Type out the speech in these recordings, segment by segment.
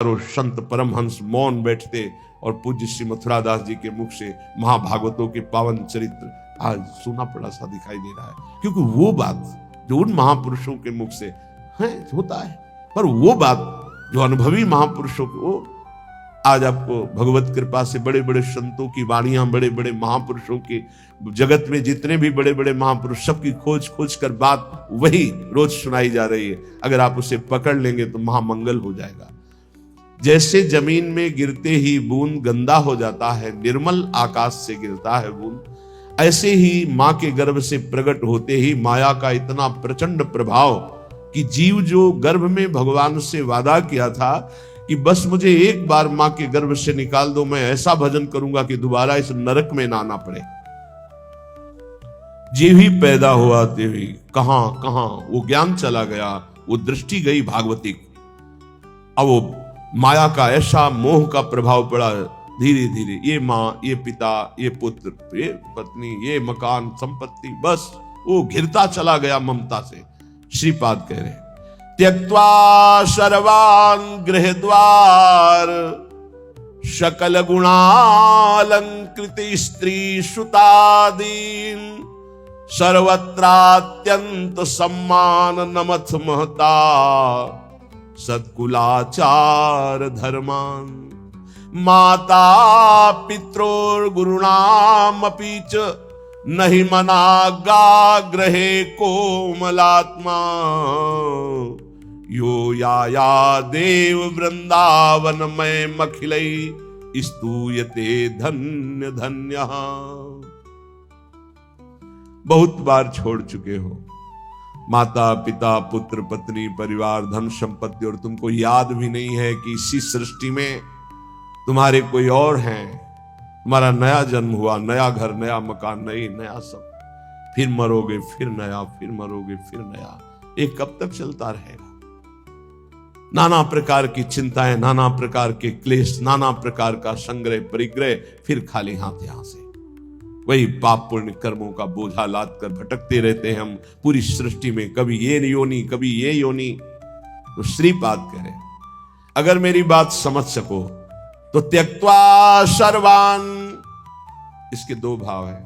और संत परमहंस मौन बैठते और पूज्य श्री मथुरादास जी के मुख से महाभागवतों के पावन चरित्र आज सुना पड़ा सा दिखाई दे रहा है, क्योंकि वो बात जो उन महापुरुषों के मुख से है होता है, पर वो बात जो अनुभवी महापुरुषों को आज आपको भगवत कृपा से बड़े बड़े संतों की वाणियां, बड़े बड़े महापुरुषों की, जगत में जितने भी बड़े बड़े महापुरुष सबकी खोज खोज कर बात वही रोज सुनाई जा रही है। अगर आप उसे पकड़ लेंगे तो महामंगल हो जाएगा। जैसे जमीन में गिरते ही बूंद गंदा हो जाता है, निर्मल आकाश से गिरता है बूंद, ऐसे ही मां के गर्भ से प्रकट होते ही माया का इतना प्रचंड प्रभाव कि जीव जो गर्भ में भगवान से वादा किया था कि बस मुझे एक बार मां के गर्भ से निकाल दो, मैं ऐसा भजन करूंगा कि दोबारा इस नरक में ना आना पड़े। जीव ही पैदा हुआ देवी कहां कहां वो ज्ञान चला गया, वो दृष्टि गई भागवतिक। अब वो माया का ऐसा मोह का प्रभाव पड़ा, धीरे धीरे ये माँ, ये पिता, ये पुत्र, ये पत्नी, ये मकान, संपत्ति, बस वो घिरता चला गया ममता से। श्रीपाद कह रहे त्यक्त्वा सर्वान् गृहद्वार सकल गुणालंकृत स्त्री सुतादीन सर्वत्रात्यंत सम्मान नमथ महता सत्कुलाचार धर्मान माता पित्रोर्गुरुणामपि च नहि मनागा ग्रहे कोमलात्मा यो या देव वृंदावन में मखिलै स्तूयते धन्य धन्य। बहुत बार छोड़ चुके हो माता पिता पुत्र पत्नी परिवार धन संपत्ति, और तुमको याद भी नहीं है कि इसी सृष्टि में तुम्हारे कोई और हैं। तुम्हारा नया जन्म हुआ, नया घर, नया मकान, नया सब, फिर मरोगे, फिर नया, फिर मरोगे, फिर नया। ये कब तक चलता रहेगा? नाना प्रकार की चिंताएं, नाना प्रकार के क्लेश, नाना प्रकार का संग्रह परिग्रह, फिर खाली हाथ यहां से वही पाप पुण्य कर्मों का बोझा लाद कर भटकते रहते हैं हम पूरी सृष्टि में, कभी ये योनि, कभी ये योनि। तो श्रीपाद कह रहे अगर मेरी बात समझ सको तो त्यक्त्वा सर्वान, इसके दो भाव है,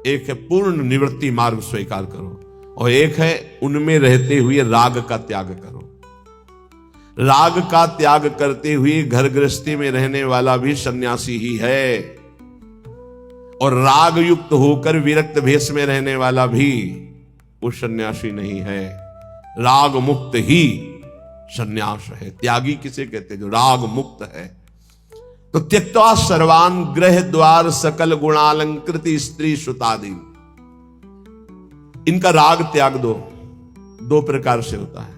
एक है पूर्ण निवृत्ति मार्ग स्वीकार करो और एक है उनमें रहते हुए राग का त्याग करो। राग का त्याग करते हुए घर गृहस्थी में रहने वाला भी सन्यासी ही है, और राग युक्त होकर विरक्त भेष में रहने वाला भी वो सन्यासी नहीं है। राग मुक्त ही सन्यास है। त्यागी किसे कहते हैं? जो राग मुक्त है। तो त्यक्त्वा सर्वान गृह द्वार सकल गुणालंकृत स्त्री सुतादि, इनका राग त्याग दो। दो प्रकार से होता है,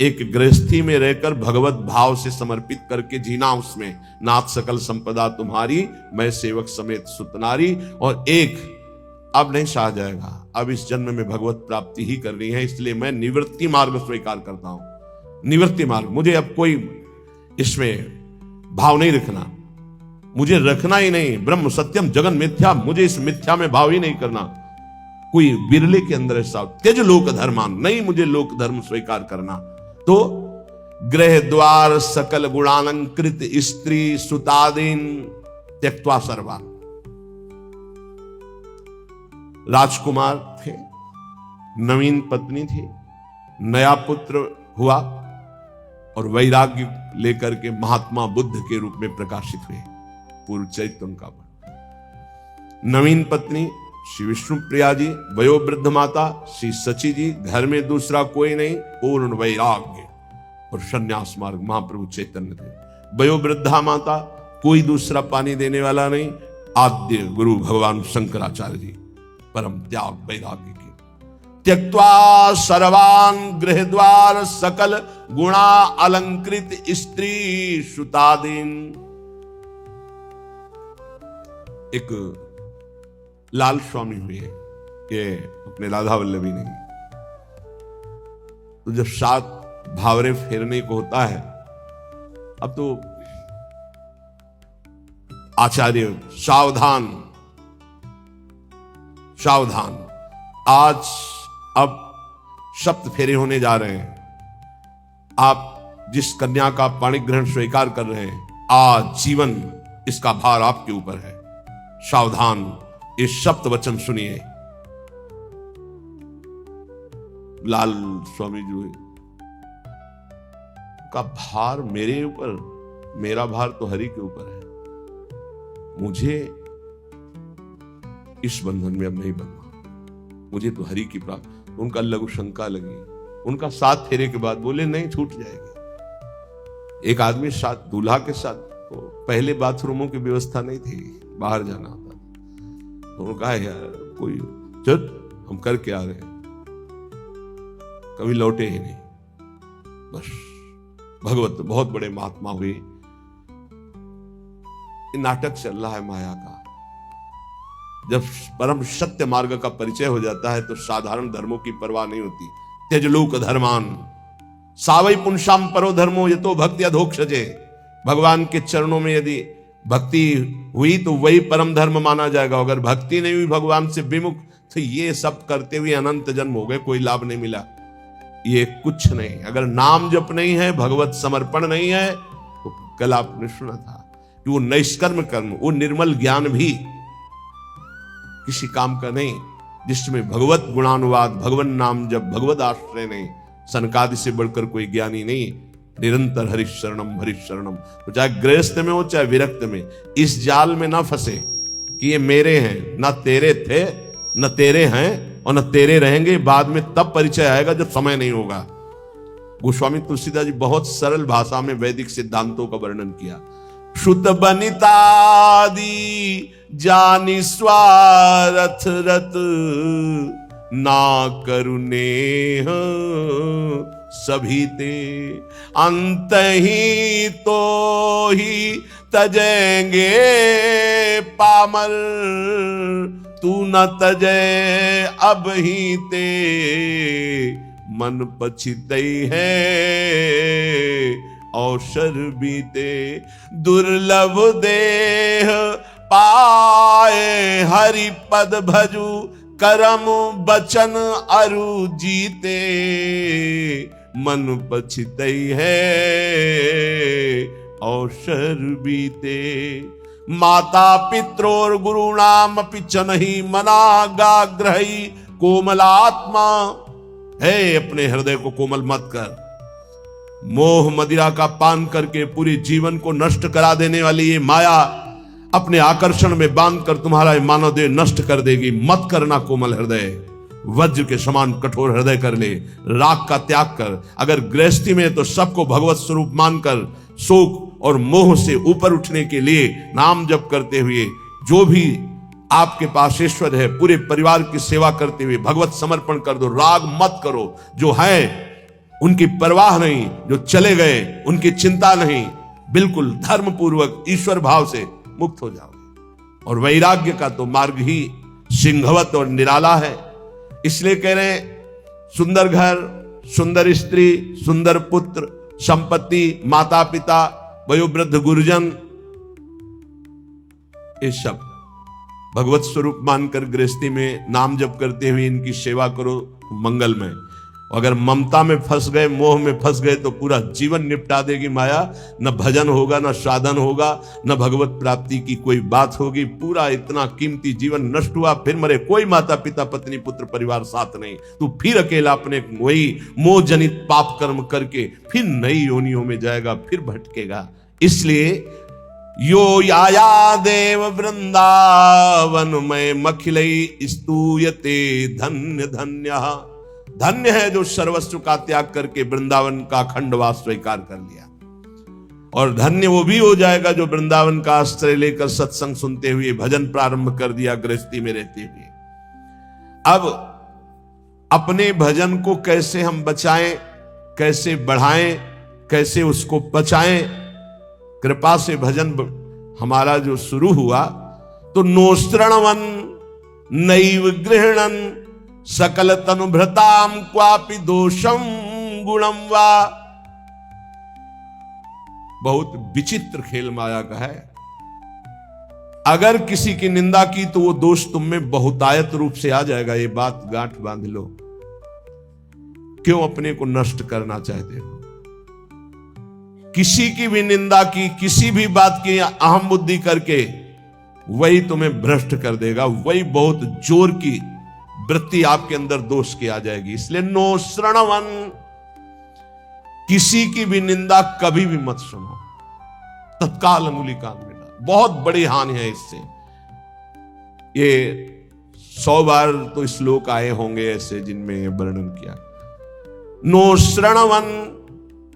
एक गृहस्थी में रहकर भगवत भाव से समर्पित करके जीना, उसमें नाथ सकल संपदा तुम्हारी मैं सेवक समेत सुतनारी, और एक अब नहीं सहा जाएगा, अब इस जन्म में भगवत प्राप्ति ही करनी है, इसलिए मैं निवृत्ति मार्ग स्वीकार करता हूं। निवृत्ति मार्ग, मुझे अब कोई इसमें भाव नहीं रखना, मुझे रखना ही नहीं। ब्रह्म सत्यम जगन मिथ्या, मुझे इस मिथ्या में भाव ही नहीं करना। कोई बिरले के अंदर ऐसा त्यज लोक धर्मान, नहीं मुझे लोक धर्म स्वीकार करना। तो गृह द्वार सकल गुणालंकृत स्त्री सुतादीन त्यक्त्वा सर्वान। राजकुमार थे, नवीन पत्नी थी, नया पुत्र हुआ और वैराग्य लेकर के महात्मा बुद्ध के रूप में प्रकाशित हुए। पूर्व चरित्र उनका नवीन पत्नी श्री विष्णु प्रिया जी, वयोवृद्ध माता श्री सची जी, घर में दूसरा कोई नहीं, पूर्ण वैराग्य और संन्यास मार्ग महाप्रभु चैतन्य थे। वयोवृद्धा माता, कोई दूसरा पानी देने वाला नहीं, आद्य गुरु भगवान शंकराचार्य जी, परम त्याग वैराग्य की। त्यक्त्वा सर्वान गृह द्वार सकल गुणा अलंकृत स्त्री सुतादीन। एक लाल स्वामी हुए, ये अपने राधा वल्लभी नहीं, तो जब 7 भावरे फेरने को होता है, अब तो आचार्य सावधान सावधान, आज अब सप्त फेरे होने जा रहे हैं, आप जिस कन्या का पाणिग्रहण स्वीकार कर रहे हैं, आजीवन इसका भार आपके ऊपर है। सावधान, ये शब्द वचन सुनिए। लाल स्वामी जी का भार मेरे ऊपर, मेरा भार तो हरि के ऊपर है। मुझे इस बंधन में अब नहीं बनना, मुझे तो हरि की प्राप्ति। उनका लघु शंका लगी। उनका 7 फेरे के बाद बोले नहीं, छूट जाएगी। एक आदमी साथ दूल्हा के साथ, तो पहले बाथरूमों की व्यवस्था नहीं थी, बाहर जाना होता था। तो उन्होंने कहा यार कोई चल, हम करके आ रहे हैं, कभी लौटे ही नहीं। बस भगवत बहुत बड़े महात्मा हुए। नाटक चल रहा है माया का। जब परम सत्य मार्ग का परिचय हो जाता है तो साधारण धर्मों की परवाह नहीं होती। त्यजलोक धर्मान सावई पुंसाम परो धर्मो ये तो भक्ति अधोक्षजे। भगवान के चरणों में यदि भक्ति हुई तो वही परम धर्म माना जाएगा। अगर भक्ति नहीं हुई, भगवान से विमुख, तो ये सब करते हुए अनंत जन्म हो गए, कोई लाभ नहीं मिला। ये कुछ नहीं। अगर नाम जप नहीं है, भगवत समर्पण नहीं है, तो कल आपने सुना था कि वो नैष्कर्म कर्म, वो निर्मल ज्ञान भी किसी काम का नहीं, जिसमें भगवत गुणानुवाद, भगवान नाम जब, भगवत आश्रय नहीं। सनकादि से बढ़कर कोई ज्ञानी नहीं। निरंतर हरिशरणम हरिशरणम। तो चाहे गृहस्थ में हो चाहे विरक्त में, इस जाल में ना फंसे कि ये मेरे हैं, ना तेरे थे, न तेरे हैं और न तेरे रहेंगे। बाद में तब परिचय आएगा जब समय नहीं होगा। गोस्वामी तुलसीदास जी बहुत सरल भाषा में वैदिक सिद्धांतों का वर्णन किया। शुद्ध बनितादि जानि स्वारथ रत, ना करुणे सभी ते, अंत ही तो ही तजेंगे पामर, तू न तजय अब ही ते, मन पछितई है अवसर बीते। दुर्लभ देह पाए हरि पद भजू, करम बचन अरु जीते, मन पछितई है अवसर बीते। माता पित्रोर गुरुणाम पिचनहि मनागाग्रही, कोमलात्मा है अपने हृदय को कोमल मत कर। मोह मदिरा का पान करके पूरे जीवन को नष्ट करा देने वाली ये माया अपने आकर्षण में बांधकर तुम्हारा मानव देह नष्ट कर देगी। मत करना कोमल हृदय, वज्र के समान कठोर हृदय कर ले। राग का त्याग कर। अगर गृहस्थी में तो सबको भगवत स्वरूप मानकर शोक और मोह से ऊपर उठने के लिए नाम जप करते हुए, जो भी आपके पास ईश्वर है, पूरे परिवार की सेवा करते हुए भगवत समर्पण कर दो। राग मत करो। जो है उनकी परवाह नहीं, जो चले गए उनकी चिंता नहीं। बिल्कुल धर्म पूर्वक ईश्वर भाव से मुक्त हो जाओगे। और वैराग्य का तो मार्ग ही सिंहवत और निराला है। इसलिए कह रहे हैं, सुंदर घर, सुंदर स्त्री, सुंदर पुत्र, संपत्ति, माता पिता, वयोवृद्ध गुरुजन, ये सब भगवत स्वरूप मानकर गृहस्थी में नाम जप करते हुए इनकी सेवा करो, मंगलमय। अगर ममता में फंस गए, मोह में फंस गए, तो पूरा जीवन निपटा देगी माया। न भजन होगा, न साधन होगा, न भगवत प्राप्ति की कोई बात होगी। पूरा इतना कीमती जीवन नष्ट हुआ, फिर मरे। कोई माता पिता पत्नी पुत्र परिवार साथ नहीं। तू फिर अकेला अपने वही मोह जनित पाप कर्म करके फिर नई योनियों में जाएगा, फिर भटकेगा। इसलिए यो याया देव वृंदावन में मखिलई स्तूयते धन्य धन्य। धन्य है जो सर्वस्व का त्याग करके वृंदावन का अखंडवास स्वीकार कर लिया। और धन्य वो भी हो जाएगा जो वृंदावन का आश्रय लेकर सत्संग सुनते हुए भजन प्रारंभ कर दिया गृहस्थी में रहते हुए। अब अपने भजन को कैसे हम बचाएं, कैसे बढ़ाएं, कैसे उसको बचाएं। कृपा से भजन हमारा जो शुरू हुआ तो नोस्त्रणवन नैव गृहणन सकल तनुभृताम क्वापि दोषम गुणम वा। बहुत विचित्र खेल माया का है। अगर किसी की निंदा की तो वो दोष तुम में बहुतायत रूप से आ जाएगा। ये बात गांठ बांध लो। क्यों अपने को नष्ट करना चाहते हो? किसी की भी निंदा की, किसी भी बात की अहम बुद्धि करके, वही तुम्हें भ्रष्ट कर देगा, वही बहुत जोर की वृत्ति आपके अंदर दोष की आ जाएगी। इसलिए नो श्रणवन, किसी की भी निंदा कभी भी मत सुनो, तत्काल अंगुली कान मिटा, बहुत बड़ी हानि है इससे। ये 100 बार तो श्लोक आए होंगे ऐसे जिनमें ये वर्णन किया। नो श्रणवन,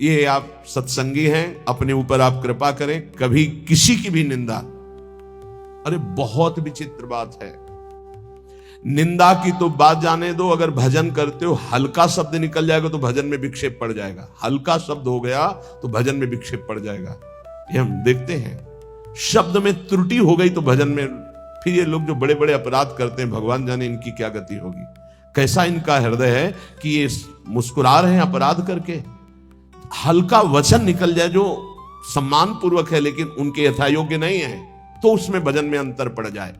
ये आप सत्संगी हैं, अपने ऊपर आप कृपा करें, कभी किसी की भी निंदा। अरे बहुत विचित्र बात है, निंदा की तो बात जाने दो, अगर भजन करते हो हल्का शब्द निकल जाएगा तो भजन में विक्षेप पड़ जाएगा, हल्का शब्द हो गया तो भजन में विक्षेप पड़ जाएगा। ये हम देखते हैं, शब्द में त्रुटि हो गई तो भजन में, फिर ये लोग जो बड़े बड़े अपराध करते हैं, भगवान जाने इनकी क्या गति होगी, कैसा इनका हृदय है कि ये मुस्कुरा रहे हैं अपराध करके। हल्का वचन निकल जाए जो सम्मान पूर्वक है लेकिन उनके यथायोग्य नहीं है, तो उसमें भजन में अंतर पड़ जाए।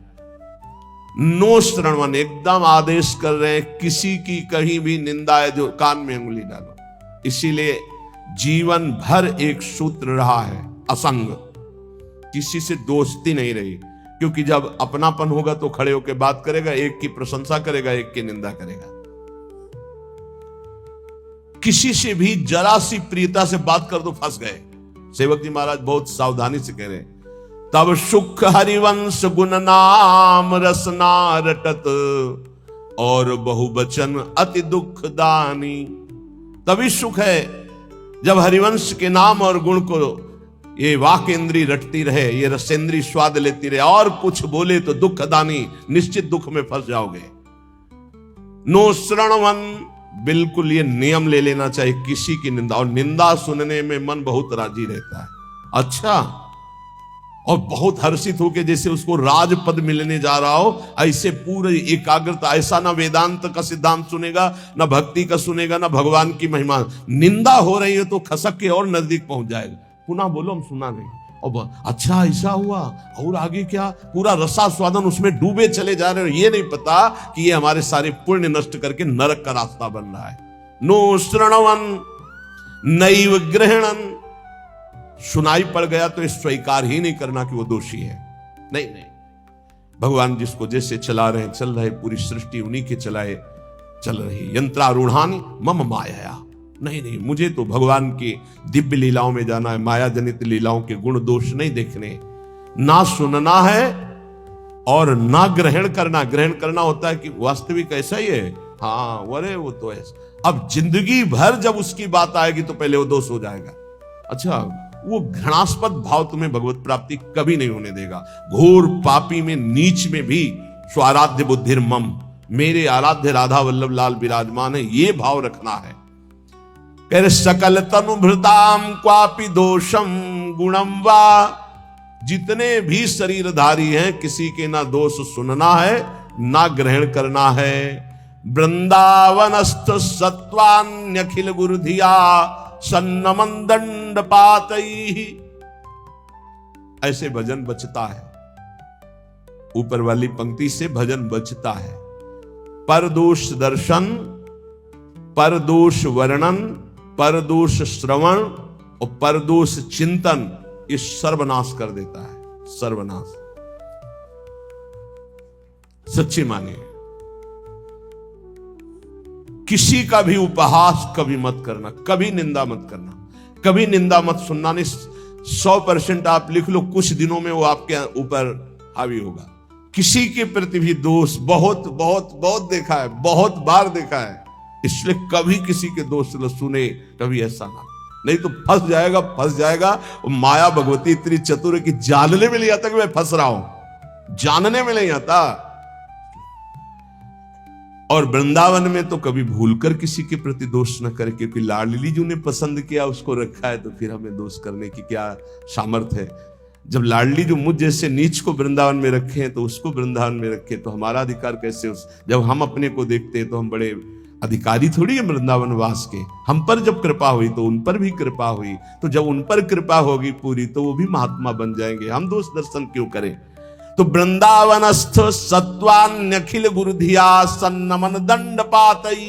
नो श्रणवन, एकदम आदेश कर रहे हैं, किसी की कहीं भी निंदा है जो कान में उंगली डालो। इसीलिए जीवन भर एक सूत्र रहा है, असंग, किसी से दोस्ती नहीं रही, क्योंकि जब अपनापन होगा तो खड़े होकर बात करेगा, एक की प्रशंसा करेगा, एक की निंदा करेगा। किसी से भी जरा सी प्रियता से बात कर दो फंस गए। सेवक जी महाराज बहुत सावधानी से कह रहे हैं, तब सुख हरिवंश गुण नाम रसना रटत, और बहुवचन अति दुख दानी। तभी सुख है जब हरिवंश के नाम और गुण को ये वाक इंद्री रटती रहे, ये रसेंद्री स्वाद लेती रहे, और कुछ बोले तो दुख दानी, निश्चित दुख में फंस जाओगे। नो श्रणवन, बिल्कुल ये नियम ले लेना चाहिए, किसी की निंदा, और निंदा सुनने में मन बहुत राजी रहता है। अच्छा, और बहुत हर्षित होकर जैसे उसको राजपद मिलने जा रहा हो, ऐसे पूरे एकाग्रता, ऐसा ना वेदांत का सिद्धांत सुनेगा, ना भक्ति का सुनेगा, ना भगवान की महिमा। निंदा हो रही है तो खसक के और नजदीक पहुंच जाएगा, पुनः बोलो हम सुना नहीं, और अच्छा ऐसा हुआ, और आगे क्या, पूरा रसास्वादन उसमें डूबे चले जा रहे हो, ये नहीं पता कि ये हमारे सारे पुण्य नष्ट करके नरक का रास्ता बन रहा है। नो श्रणवन नैव ग्रहणन, सुनाई पड़ गया तो स्वीकार ही नहीं करना कि वो दोषी है। नहीं नहीं, भगवान जिसको जैसे चला रहे हैं चल रहे, पूरी सृष्टि उन्हीं के चलाए चल रही। यंत्रारूढ़ानि मम माया, नहीं नहीं, मुझे तो भगवान की दिव्य लीलाओं में जाना है, माया जनित लीलाओं के गुण दोष नहीं देखने, ना सुनना है और ना ग्रहण करना। ग्रहण करना होता है कि वास्तविक ऐसा ही है, हाँ अरे वो तो ऐसा। अब जिंदगी भर जब उसकी बात आएगी तो पहले वो दोष हो जाएगा। अच्छा, वो घृणास्पद भाव तुम्हें भगवत प्राप्ति कभी नहीं होने देगा। घोर पापी में, नीच में भी स्वाराध्य बुद्धिर मम, मेरे आराध्य राधा वल्लभ लाल विराजमान है, ये भाव रखना है। कह रहे सकल तनुभृताम क्वापि दोषम गुणम वा, जितने भी शरीरधारी हैं किसी के ना दोष सुनना है ना ग्रहण करना है। वृंदावनस्थ सत्वान्यखिल गुरुधिया सन्नमन दंड पातई, ऐसे भजन बचता है। ऊपर वाली पंक्ति से भजन बचता है। परदोष दर्शन, परदोष वर्णन, परदोष श्रवण और परदोष चिंतन, ये सर्वनाश कर देता है, सर्वनाश। सच्ची मानिए, किसी का भी उपहास कभी मत करना, कभी निंदा मत करना, कभी निंदा मत सुनना। नहीं, 100% आप लिख लो, कुछ दिनों में वो आपके ऊपर हावी होगा। किसी के प्रति भी दोष बहुत बहुत बहुत देखा है, बहुत बार देखा है, इसलिए कभी किसी के दोष सुने, कभी ऐसा ना, नहीं तो फंस जाएगा, फंस जाएगा। माया भगवती इतनी चतुर है कि जानने में नहीं आता कि मैं फंस रहा हूं, जानने में नहीं आता। और वृंदावन में तो कभी भूलकर किसी के प्रति दोष न करे, क्योंकि लाडली जी ने पसंद किया, उसको रखा है, तो फिर हमें दोष करने की क्या सामर्थ्य है। जब लाडली जो मुझ जैसे नीच को वृंदावन में रखे हैं तो उसको वृंदावन में रखे, तो हमारा अधिकार कैसे जब हम अपने को देखते हैं तो हम बड़े अधिकारी थोड़ी है वृंदावन वास के। हम पर जब कृपा हुई तो उन पर भी कृपा हुई, तो जब उन पर कृपा होगी पूरी तो वो भी महात्मा बन जाएंगे, हम दोष दर्शन क्यों करें। तो वृंदावनस्थ सत्वान्यखिल गुरुधिया सन्नमन दंड पातई,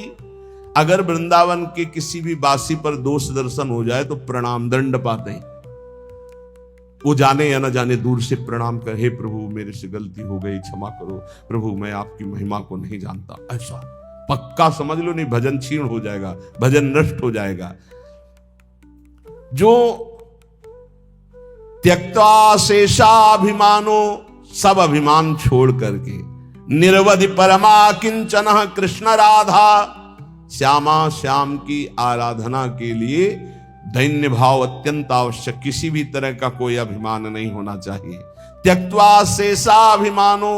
अगर वृंदावन के किसी भी वासी पर दोष दर्शन हो जाए तो प्रणाम दंड पाते हैं। वो जाने या न जाने दूर से प्रणाम कर, हे प्रभु मेरे से गलती हो गई, क्षमा करो प्रभु, मैं आपकी महिमा को नहीं जानता। ऐसा पक्का समझ लो, नहीं भजन क्षीण हो जाएगा, भजन नष्ट हो जाएगा। जो त्यक्त्वा शेषाभिमानो, सब अभिमान छोड़ करके, निरवधि परमा किंचन कृष्ण राधा, श्यामा श्याम की आराधना के लिए दैन्य भाव अत्यंत आवश्यक। किसी भी तरह का कोई अभिमान नहीं होना चाहिए। त्यक्त्वा शेषाभिमानो,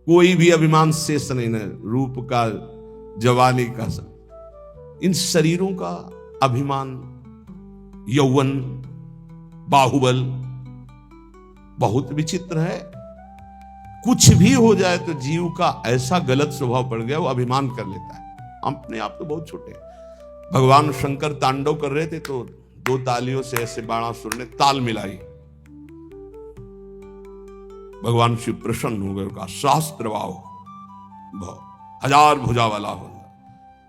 कोई भी अभिमान शेष नहीं है, रूप का, जवानी का, इन शरीरों का अभिमान, यौवन, बाहुबल बहुत विचित्र है। कुछ भी हो जाए तो जीव का ऐसा गलत स्वभाव पड़ गया, वो अभिमान कर लेता है। अपने आप तो बहुत छोटे। भगवान शंकर तांडव कर रहे थे तो दो तालियों से ऐसे बाणासुर ने ताल मिलाई। भगवान शिव प्रसन्न हो गए, कहा शास्त्र वाव, हजार भुजा वाला हो,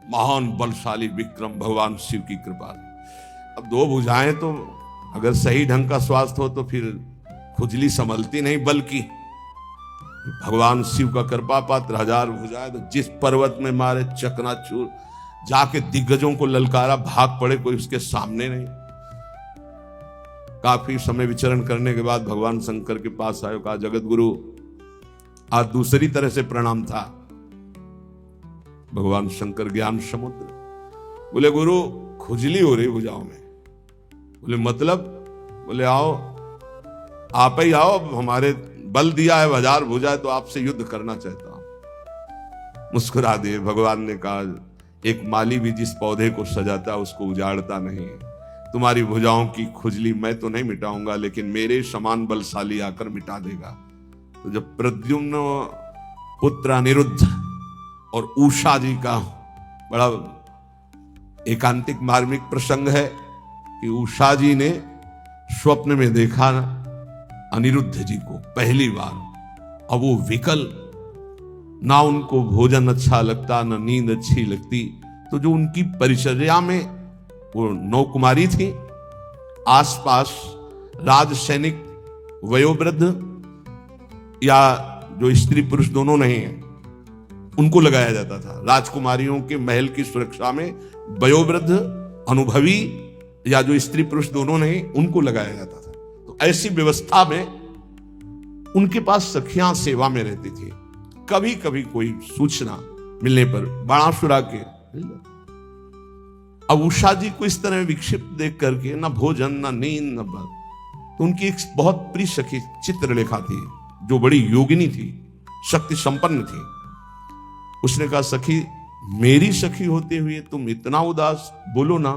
महान बलशाली विक्रम भगवान शिव की कृपा। अब दो भुजाएं तो अगर सही ढंग का स्वास्थ्य हो तो फिर खुजली संभलती नहीं, बल्कि भगवान शिव का कृपा पात्र हजार भुजाएं, तो जिस पर्वत में मारे चकनाचूर, जाके दिग्गजों को ललकारा, भाग पड़े, कोई उसके सामने नहीं। काफी समय विचरण करने के बाद भगवान शंकर के पास आए, कहा जगत गुरु आज दूसरी तरह से प्रणाम था। भगवान शंकर ज्ञान समुद्र, बोले गुरु खुजली हो रही भुजाओं में। बोले मतलब? बोले आओ, आप ही आओ, हमारे बल दिया है हजार भुजा, तो आपसे युद्ध करना चाहता हूं। मुस्कुरा दिए। भगवान ने कहा एक माली भी जिस पौधे को सजाता उसको उजाड़ता नहीं। तुम्हारी भुजाओं की खुजली मैं तो नहीं मिटाऊंगा, लेकिन मेरे समान बलशाली आकर मिटा देगा। तो जब प्रद्युम्न पुत्र अनिरुद्ध और उषा जी का बड़ा एकांतिक मार्मिक प्रसंग है कि उषा जी ने स्वप्न में देखा अनिरुद्ध जी को पहली बार। अब वो विकल, ना उनको भोजन अच्छा लगता, ना नींद अच्छी लगती। तो जो उनकी परिचर्या में वो 9 कुमारी थी, आसपास राज सैनिक, वयोवृद्ध या जो स्त्री पुरुष दोनों नहीं है, उनको लगाया जाता था। राजकुमारियों के महल की सुरक्षा में वयोवृद्ध, अनुभवी या जो स्त्री पुरुष दोनों नहीं, उनको लगाया जाता था। तो ऐसी व्यवस्था में उनके पास सखियां सेवा में रहती थी। कभी कभी कोई सूचना मिलने पर बाणासुर के, अब उषा जी को इस तरह विक्षिप्त देख करके ना भोजन, ना नींद, ना बल, तो उनकी एक बहुत प्रिय सखी चित्रलेखा थी, जो बड़ी योगिनी थी, शक्ति संपन्न थी। उसने कहा सखी, मेरी सखी होते हुए तुम इतना उदास, बोलो ना।